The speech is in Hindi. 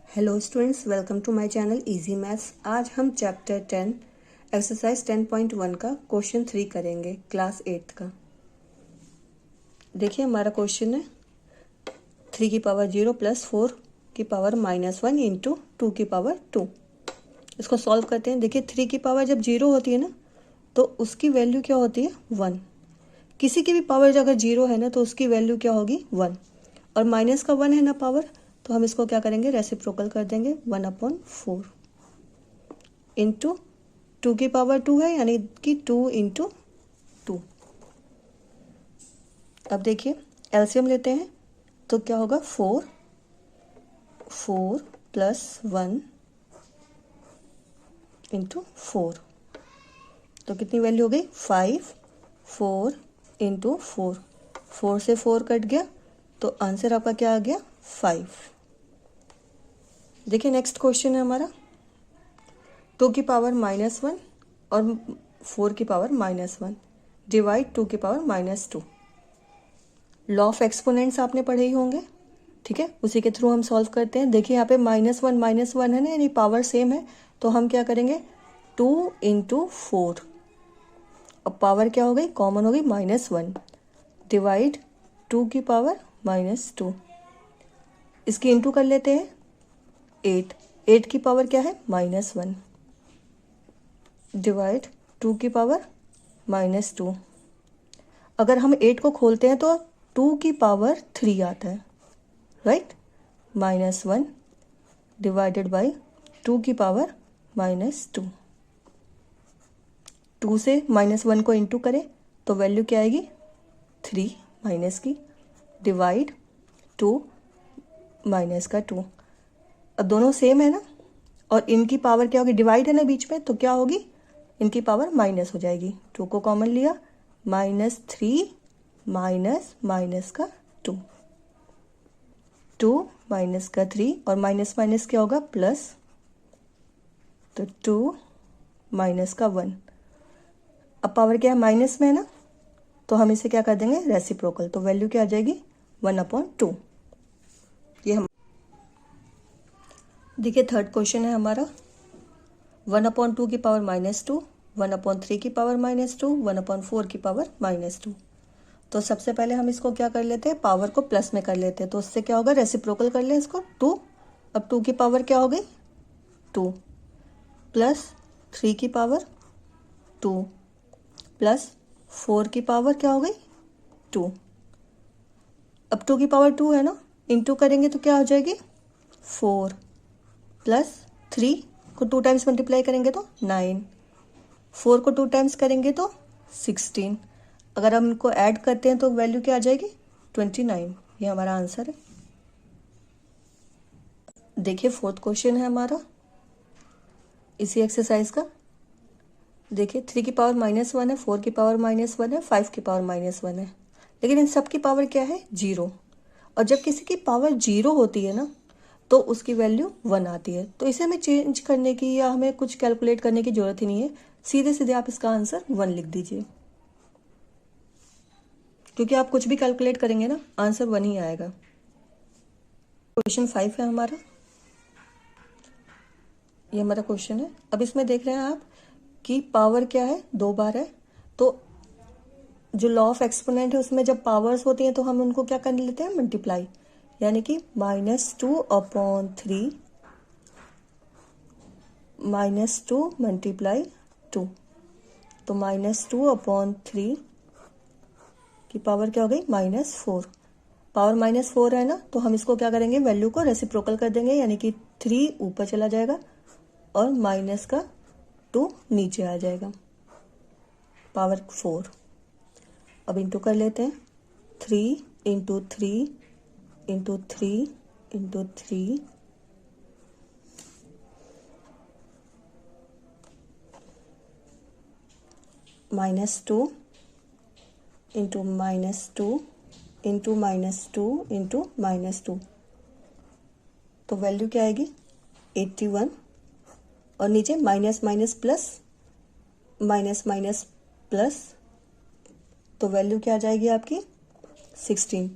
Hello students, welcome to my channel easy maths. आज हम चैप्टर 10 एक्सरसाइज 10.1 का क्वेश्चन 3 करेंगे, क्लास 8 का। देखिए हमारा क्वेश्चन है 3 की पावर 0 प्लस 4 की पावर -1 इंटू 2 की पावर 2। इसको सॉल्व करते हैं। देखिए 3 की पावर जब 0 होती है ना तो उसकी वैल्यू क्या होती है 1। किसी की भी पावर अगर 0 है ना तो उसकी वैल्यू क्या होगी 1, और माइनस का 1 है ना पावर, तो हम इसको क्या करेंगे रेसिप्रोकल कर देंगे 1/4 इंटू 2 की पावर 2 है यानी कि 2 इंटू 2। अब देखिए एलसीएम लेते हैं तो क्या होगा 4 प्लस 1 इंटू 4, तो कितनी वैल्यू हो गई 5। 4 इंटू 4 से 4 कट गया तो आंसर आपका क्या आ गया 5। देखिए नेक्स्ट क्वेश्चन है हमारा 2 की पावर -1 और 4 की पावर -1 डिवाइड 2 की पावर -2। लॉ ऑफ एक्सपोनेंट्स आपने पढ़े ही होंगे, ठीक है, उसी के थ्रू हम सॉल्व करते हैं। देखिए यहाँ पे -1 है ना, यानी पावर सेम है, तो हम क्या करेंगे 2 इंटू 4, अब पावर क्या हो गई कॉमन हो गई -1 डिवाइड 2 की पावर -2। इसकी इंटू कर लेते हैं 8 की पावर क्या है -1 डिवाइड 2 की पावर -2। अगर हम 8 को खोलते हैं तो 2 की पावर 3 आता है, राइट। -1 डिवाइडेड बाई 2 की पावर -2। 2 से -1 को इंटू करें तो वैल्यू क्या आएगी 3 माइनस की डिवाइड 2 माइनस का 2। अब दोनों सेम है ना, और इनकी पावर क्या होगी डिवाइड है ना बीच में, तो क्या होगी इनकी पावर माइनस हो जाएगी। 2 को कॉमन लिया -3 माइनस का 2, 2 माइनस का 3 और माइनस माइनस क्या होगा प्लस, तो 2 माइनस का 1। अब पावर क्या है माइनस में है ना, तो हम इसे क्या कर देंगे रेसिप्रोकल, तो वैल्यू क्या आ जाएगी 1/2। ये हम देखिए थर्ड क्वेश्चन है हमारा 1/2 की पावर -2, 1/3 की पावर -2, 1/4 की पावर -2। तो सबसे पहले हम इसको क्या कर लेते हैं पावर को प्लस में कर लेते हैं, तो उससे क्या होगा रेसिप्रोकल कर लें इसको 2। अब 2 की पावर क्या हो गई 2 प्लस 3 की पावर 2 प्लस 4 की पावर क्या हो गई 2। अब 2 की पावर 2 है ना, इंटू करेंगे तो क्या हो जाएगी 4 प्लस 3 को 2 टाइम्स मल्टीप्लाई करेंगे तो 9, 4 को 2 टाइम्स करेंगे तो 16। अगर हम इनको ऐड करते हैं तो वैल्यू क्या आ जाएगी 29। ये हमारा आंसर है। देखिए फोर्थ क्वेश्चन है हमारा इसी एक्सरसाइज का। देखिए 3 की पावर -1 है, 4 की पावर -1 है, 5 की पावर -1 है, लेकिन इन सब की पावर क्या है 0। और जब किसी की पावर 0 होती है ना तो उसकी वैल्यू 1 आती है, तो इसे हमें चेंज करने की या हमें कुछ कैलकुलेट करने की जरूरत ही नहीं है, सीधे सीधे आप इसका आंसर 1 लिख दीजिए, क्योंकि आप कुछ भी कैलकुलेट करेंगे ना आंसर 1 ही आएगा। क्वेश्चन 5 है हमारा, ये हमारा क्वेश्चन है। अब इसमें देख रहे हैं आप कि पावर क्या है 2 बार है, तो जो लॉ ऑफ एक्सपोनेंट है उसमें जब पावर्स होती हैं तो हम उनको क्या कर लेते हैं मल्टीप्लाई, यानी कि -2/3 -2 मल्टीप्लाई 2, तो -2/3 की पावर क्या हो गई -4। पावर -4 है ना, तो हम इसको क्या करेंगे वैल्यू को रेसिप्रोकल कर देंगे, यानी कि 3 ऊपर चला जाएगा और माइनस का 2 नीचे आ जाएगा, पावर 4। अब इंटू कर लेते हैं 3 into 3 into 3 into 3 -2 into -2 into -2 into -2, तो वैल्यू क्या आएगी 81, और नीचे minus minus plus minus minus plus, तो वैल्यू क्या आ जाएगी आपकी 16।